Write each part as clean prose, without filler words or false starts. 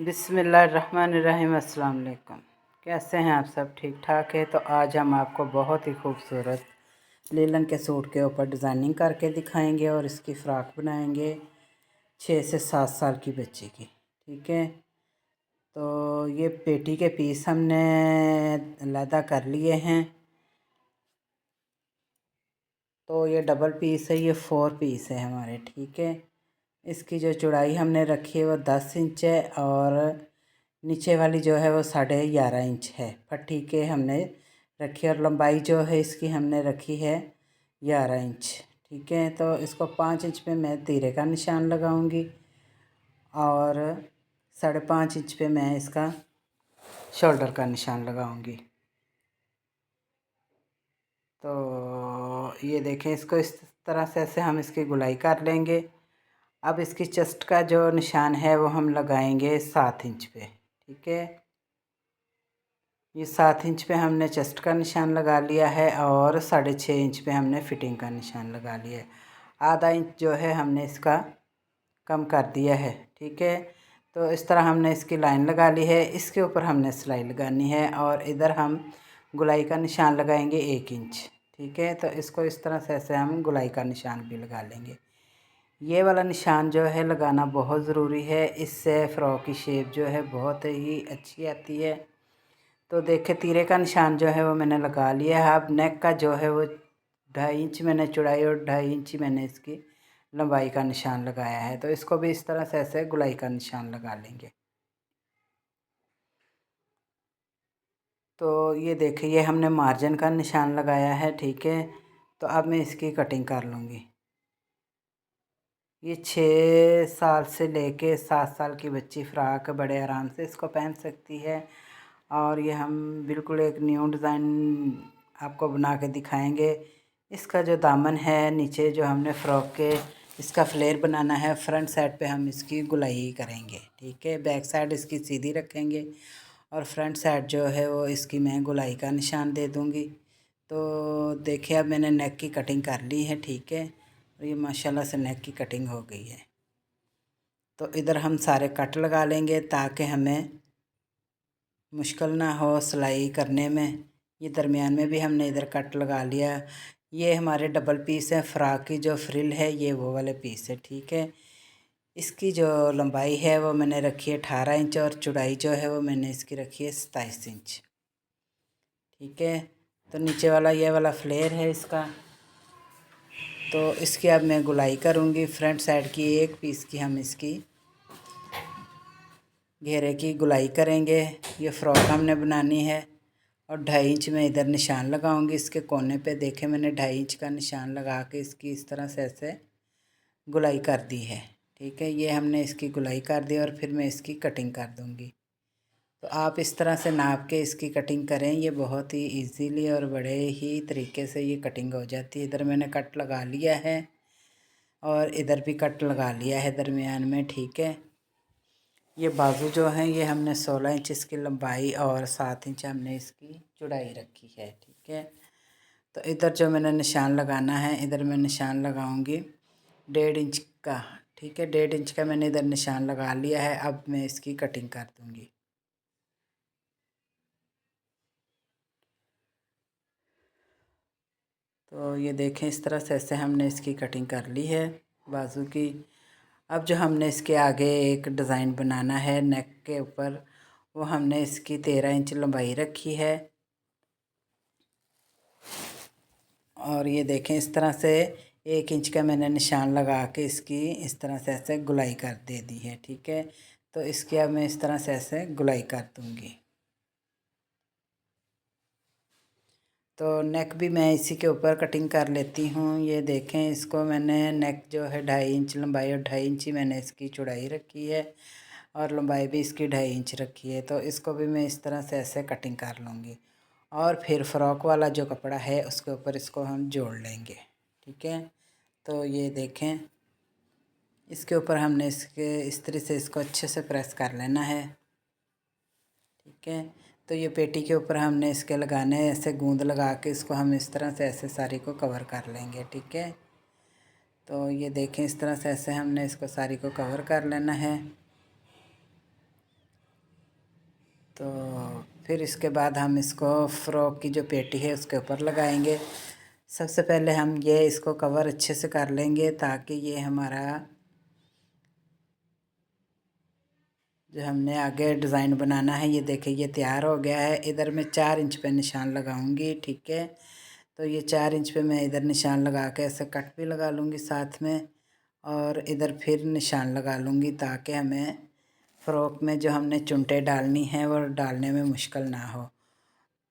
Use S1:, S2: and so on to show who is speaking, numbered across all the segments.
S1: बिस्मिल्लाहिर्रहमानिर्रहीम। अस्सलाम वालेकुम। कैसे हैं आप सब? ठीक ठाक है। तो आज हम आपको बहुत ही खूबसूरत लीलन के सूट के ऊपर डिज़ाइनिंग करके दिखाएंगे और इसकी फ़्रॉक बनाएंगे 6 से 7 साल की बच्ची की। ठीक है, तो ये पेटी के पीस हमने अलहदा कर लिए हैं। तो ये डबल पीस है, ये 4 पीस है हमारे। ठीक है, इसकी जो चौड़ाई हमने रखी है वो 10 इंच है और नीचे वाली जो है वो 11.5 इंच है। पट्टी के हमने रखी और लंबाई जो है इसकी हमने रखी है 11 इंच। ठीक है, तो इसको 5 इंच पे मैं तीरे का निशान लगाऊंगी और 5.5 इंच पे मैं इसका शोल्डर का निशान लगाऊंगी। तो ये देखें, इसको इस तरह से ऐसे हम इसकी गुलाई कर लेंगे। अब इसकी चेस्ट का जो निशान है वो हम लगाएंगे 7 इंच पे। ठीक है, ये 7 इंच पे हमने चेस्ट का निशान लगा लिया है और 6.5 इंच पे हमने फिटिंग का निशान लगा लिया है। आधा इंच जो है हमने इसका कम कर दिया है। ठीक है, तो इस तरह हमने इसकी लाइन लगा ली है। इसके ऊपर हमने सिलाई लगानी है और इधर हम गुलाई का निशान लगाएंगे 1 इंच। ठीक है, तो इसको इस तरह से ऐसे हम गुलाई का निशान भी लगा लेंगे। ये वाला निशान जो है लगाना बहुत ज़रूरी है, इससे फ़्रॉक की शेप जो है बहुत ही अच्छी आती है। तो देखे, तीरे का निशान जो है वो मैंने लगा लिया है। अब नेक का जो है वो 2.5 इंच मैंने चौड़ाई और 2.5 इंच मैंने इसकी लंबाई का निशान लगाया है। तो इसको भी इस तरह से ऐसे गुलाई का निशान लगा लेंगे। तो ये देखिए, ये हमने मार्जिन का निशान लगाया है। ठीक है, तो अब मैं इसकी कटिंग कर लूँगी। ये 6 साल से लेके 7 साल की बच्ची फ़्रॉक बड़े आराम से इसको पहन सकती है। और ये हम बिल्कुल एक न्यू डिज़ाइन आपको बना के दिखाएंगे। इसका जो दामन है नीचे जो हमने फ़्रॉक के इसका फ्लेयर बनाना है, फ्रंट साइड पे हम इसकी गुलाई करेंगे। ठीक है, बैक साइड इसकी सीधी रखेंगे और फ्रंट साइड जो है वो इसकी मैं गुलाई का निशान दे दूँगी। तो देखिए, अब मैंने नेक की कटिंग कर ली है। ठीक है, और ये माशाल्लाह से नेक की कटिंग हो गई है। तो इधर हम सारे कट लगा लेंगे ताकि हमें मुश्किल ना हो सिलाई करने में। ये दरमियान में भी हमने इधर कट लगा लिया। ये हमारे डबल पीस है, फ़्रॉक की जो फ्रिल है ये वो वाले पीस है। ठीक है, इसकी जो लंबाई है वो मैंने रखी है 18 इंच और चौड़ाई जो है वो मैंने इसकी रखी है 27 इंच। ठीक है, तो नीचे वाला ये वाला फ्लेयर है इसका। तो इसकी अब मैं गुलाई करूँगी। फ्रंट साइड की एक पीस की हम इसकी घेरे की गुलाई करेंगे। ये फ़्रॉक हमने बनानी है और 2.5 इंच में इधर निशान लगाऊंगी। इसके कोने पे देखें, मैंने 2.5 इंच का निशान लगा के इसकी इस तरह से ऐसे गुलाई कर दी है। ठीक है, ये हमने इसकी गुलाई कर दी और फिर मैं इसकी कटिंग कर दूंगी। तो आप इस तरह से नाप के इसकी कटिंग करें, ये बहुत ही इजीली और बड़े ही तरीके से ये कटिंग हो जाती है। इधर मैंने कट लगा लिया है और इधर भी कट लगा लिया है दरमियान में। ठीक है, ये बाजू जो हैं ये हमने 16 इंच इसकी लंबाई और 7 इंच हमने इसकी चौड़ाई रखी है। ठीक है, तो इधर जो मैंने निशान लगाना है, इधर मैं निशान लगाऊंगी 1.5 इंच का। ठीक है, 1.5 इंच का मैंने इधर निशान लगा लिया है। अब मैं इसकी कटिंग कर दूंगी। तो ये देखें, इस तरह से ऐसे हमने इसकी कटिंग कर ली है बाजू की। अब जो हमने इसके आगे एक डिज़ाइन बनाना है नेक के ऊपर, वो हमने इसकी 13 इंच लंबाई रखी है। और ये देखें, इस तरह से 1 इंच का मैंने निशान लगा के इसकी इस तरह से ऐसे गुलाई कर दे दी है। ठीक है, तो इसकी अब मैं इस तरह से ऐसे गुलाई कर दूँगी। तो नेक भी मैं इसी के ऊपर कटिंग कर लेती हूँ। ये देखें, इसको मैंने नेक जो है 2.5 इंच लंबाई और 2.5 इंच ही मैंने इसकी चौड़ाई रखी है और लंबाई भी इसकी 2.5 इंच रखी है। तो इसको भी मैं इस तरह से ऐसे कटिंग कर लूँगी और फिर फ़्रॉक वाला जो कपड़ा है उसके ऊपर इसको हम जोड़ लेंगे। ठीक है, तो ये देखें, इसके ऊपर हमने इसके इस तरह से इसको अच्छे से प्रेस कर लेना है। ठीक है, तो ये पेटी के ऊपर हमने इसके लगाने ऐसे गूंद लगा के इसको हम इस तरह से ऐसे साड़ी को कवर कर लेंगे। ठीक है, तो ये देखें, इस तरह से ऐसे हमने इसको साड़ी को कवर कर लेना है। तो फिर इसके बाद हम इसको फ़्रॉक की जो पेटी है उसके ऊपर लगाएंगे। सबसे पहले हम ये इसको कवर अच्छे से कर लेंगे ताकि ये हमारा जो हमने आगे डिज़ाइन बनाना है, ये देखिए ये तैयार हो गया है। इधर मैं 4 इंच पे निशान लगाऊंगी, ठीक है। तो ये 4 इंच पे मैं इधर निशान लगा के ऐसे कट भी लगा लूँगी साथ में, और इधर फिर निशान लगा लूँगी ताकि हमें फ़्रॉक में जो हमने चुनटे डालनी है वो डालने में मुश्किल ना हो।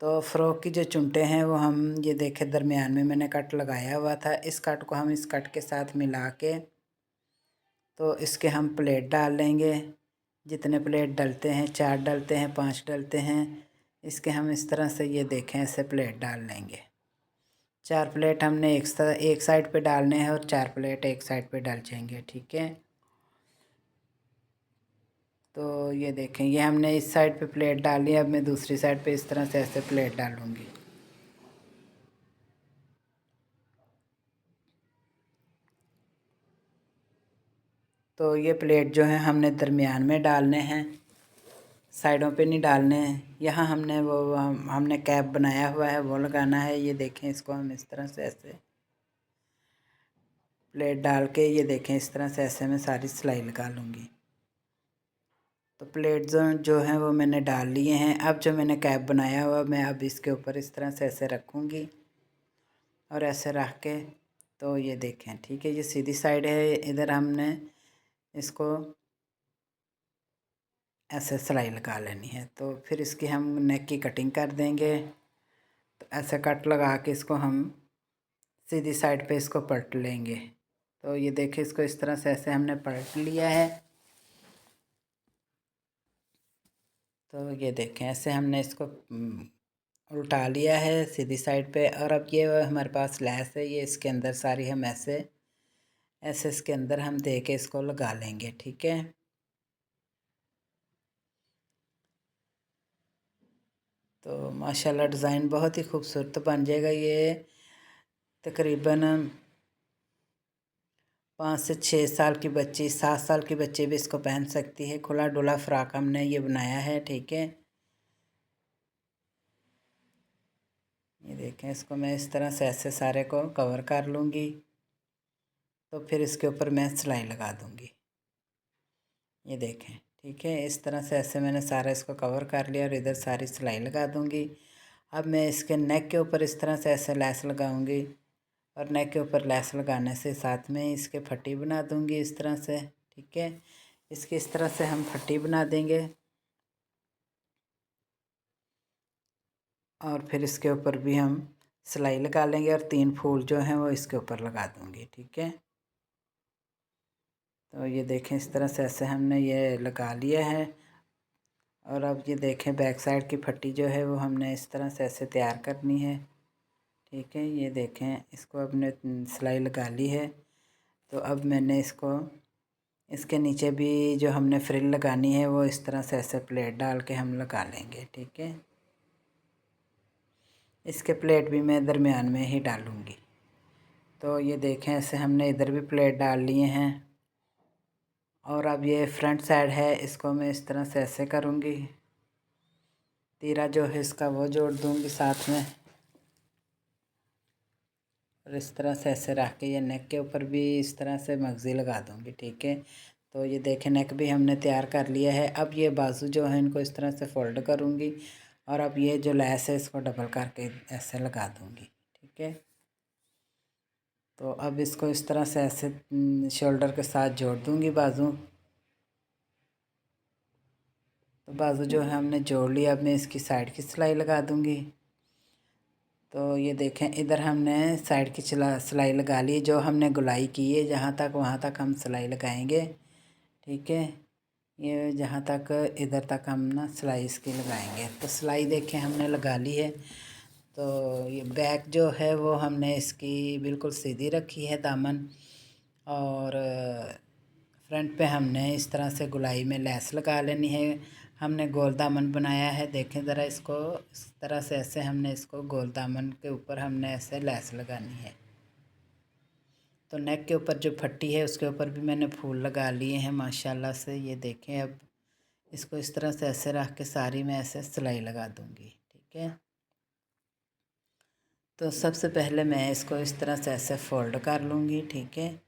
S1: तो फ़्रॉक की जो चुनटे हैं वो हम ये देखें दरमियान में मैंने कट लगाया हुआ था। इस कट को हम इस कट के साथ मिला के तो इसके हम प्लेट डाल लेंगे। जितने प्लेट डलते हैं, 4 डलते हैं, 5 डलते हैं, इसके हम इस तरह से ये देखें ऐसे प्लेट डाल लेंगे। 4 प्लेट हमने एक साइड पे डालने हैं और 4 प्लेट एक साइड पे डल जाएंगे, ठीक है। तो ये देखें ये हमने इस साइड पे प्लेट डाली, अब मैं दूसरी साइड पे इस तरह से ऐसे प्लेट डालूँगी। तो ये प्लेट जो है हमने दरमियान में डालने हैं, साइडों पे नहीं डालने हैं। यहाँ हमने हमने कैप बनाया हुआ है वो लगाना है। ये देखें इसको हम इस तरह से ऐसे प्लेट डाल के ये देखें इस तरह से ऐसे में सारी सिलाई लगा लूँगी। तो प्लेट जो हैं वो मैंने डाल लिए हैं। अब जो मैंने कैप बनाया हुआ मैं अब इसके ऊपर इस तरह से ऐसे रखूँगी और ऐसे रख के तो ये देखें, ठीक है। ये सीधी साइड है, इधर हमने इसको ऐसे सिलाई लगा लेनी है। तो फिर इसकी हम नेक की कटिंग कर देंगे। तो ऐसे कट लगा के इसको हम सीधी साइड पे इसको पलट लेंगे। तो ये देखिए इसको इस तरह से ऐसे हमने पलट लिया है। तो ये देखें ऐसे हमने इसको उल्टा लिया है सीधी साइड पे। और अब ये हमारे पास लैस है, ये इसके अंदर सारी हम ऐसे ऐसे इसके अंदर हम दे के इसको लगा लेंगे, ठीक है। तो माशाल्लाह डिज़ाइन बहुत ही खूबसूरत बन जाएगा। ये तकरीबन 5 से 6 साल की बच्ची, 7 साल की बच्ची भी इसको पहन सकती है। खुला डुला फ्रॉक हमने ये बनाया है, ठीक है। ये देखें इसको मैं इस तरह से ऐसे सारे को कवर कर लूँगी। तो फिर इसके ऊपर मैं सिलाई लगा दूँगी। ये देखें, ठीक है। इस तरह से ऐसे मैंने सारा इसको कवर कर लिया और इधर सारी सिलाई लगा दूँगी। अब मैं इसके नेक के ऊपर इस तरह से ऐसे लैस लगाऊँगी और नेक के ऊपर लैस लगाने से साथ में इसके फट्टी बना दूँगी इस तरह से, ठीक है। इसकी इस तरह से हम फट्टी बना देंगे और फिर इसके ऊपर भी हम सिलाई लगा लेंगे और 3 फूल जो हैं वो इसके ऊपर लगा दूँगी, ठीक है। तो ये देखें इस तरह से ऐसे हमने ये लगा लिया है। और अब ये देखें बैक साइड की फट्टी जो है वो हमने इस तरह से ऐसे तैयार करनी है, ठीक है। ये देखें इसको अपने सिलाई लगा ली है। तो अब मैंने इसको इसके नीचे भी जो हमने फ्रिल लगानी है वो इस तरह से ऐसे प्लेट डाल के हम लगा लेंगे, ठीक है। इसके प्लेट भी मैं दरमियान में ही डालूँगी। तो ये देखें ऐसे हमने इधर भी प्लेट डाल लिए हैं। और अब ये फ्रंट साइड है, इसको मैं इस तरह से ऐसे करूँगी, तीरा जो है इसका वो जोड़ दूँगी साथ में और इस तरह से ऐसे रख के ये नेक के ऊपर भी इस तरह से मगज़ी लगा दूँगी, ठीक है। तो ये देखें नेक भी हमने तैयार कर लिया है। अब ये बाजू जो है इनको इस तरह से फ़ोल्ड करूँगी और अब ये जो लैस है इसको डबल करके ऐसे लगा दूँगी, ठीक है। तो अब इसको इस तरह से ऐसे शोल्डर के साथ जोड़ दूँगी बाजू। तो बाजू जो है हमने जोड़ लिया, अब मैं इसकी साइड की सिलाई लगा दूँगी। तो ये देखें इधर हमने साइड की सिलाई लगा ली, जो हमने गुलाई की है जहाँ तक वहाँ तक हम सिलाई लगाएंगे, ठीक है। ये जहाँ तक इधर तक हम ना सिलाई इसकी लगाएंगे। तो सिलाई देखें हमने लगा ली है। तो ये बैक जो है वो हमने इसकी बिल्कुल सीधी रखी है दामन, और फ्रंट पे हमने इस तरह से गुलाई में लेस लगा लेनी है। हमने गोल दामन बनाया है, देखें ज़रा इसको इस तरह से ऐसे हमने इसको गोल दामन के ऊपर हमने ऐसे लेस लगानी है। तो नेक के ऊपर जो फट्टी है उसके ऊपर भी मैंने फूल लगा लिए हैं माशाल्लाह से। ये देखें अब इसको इस तरह से ऐसे रख के सारी मैं ऐसे सिलाई लगा दूँगी। ठीक है, तो सबसे पहले मैं इसको इस तरह से ऐसे फ़ोल्ड कर लूँगी। ठीक है,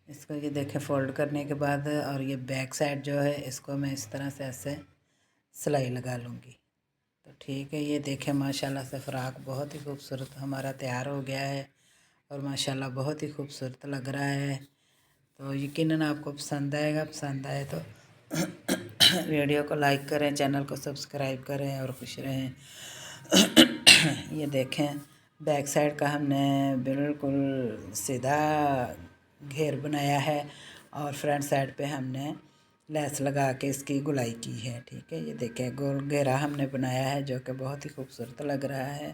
S1: इसको ये देखें फ़ोल्ड करने के बाद और ये बैक साइड जो है इसको मैं इस तरह से ऐसे सिलाई लगा लूँगी। तो ठीक है, ये देखें माशाल्लाह से फ़्राक बहुत ही खूबसूरत हमारा तैयार हो गया है और माशाल्लाह बहुत ही खूबसूरत लग रहा है। तो यकीनन आपको पसंद आएगा। पसंद आए तो वीडियो को लाइक करें, चैनल को सब्सक्राइब करें और खुश रहें। ये देखें बैक साइड का हमने बिल्कुल सीधा घेर बनाया है और फ्रंट साइड पे हमने लेस लगा के इसकी गुलाई की है। ठीक है, ये देखें गोल घेरा हमने बनाया है जो कि बहुत ही खूबसूरत लग रहा है।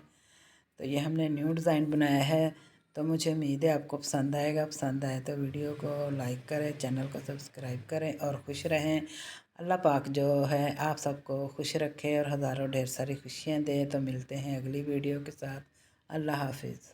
S1: तो ये हमने न्यू डिज़ाइन बनाया है। तो मुझे उम्मीद है आपको पसंद आएगा। पसंद आए तो वीडियो को लाइक करें, चैनल को सब्सक्राइब करें और खुश रहें। अल्लाह पाक जो है आप सबको खुश रखे और हज़ारों ढेर सारी खुशियाँ दे। तो मिलते हैं अगली वीडियो के साथ। अल्लाह हाफिज़।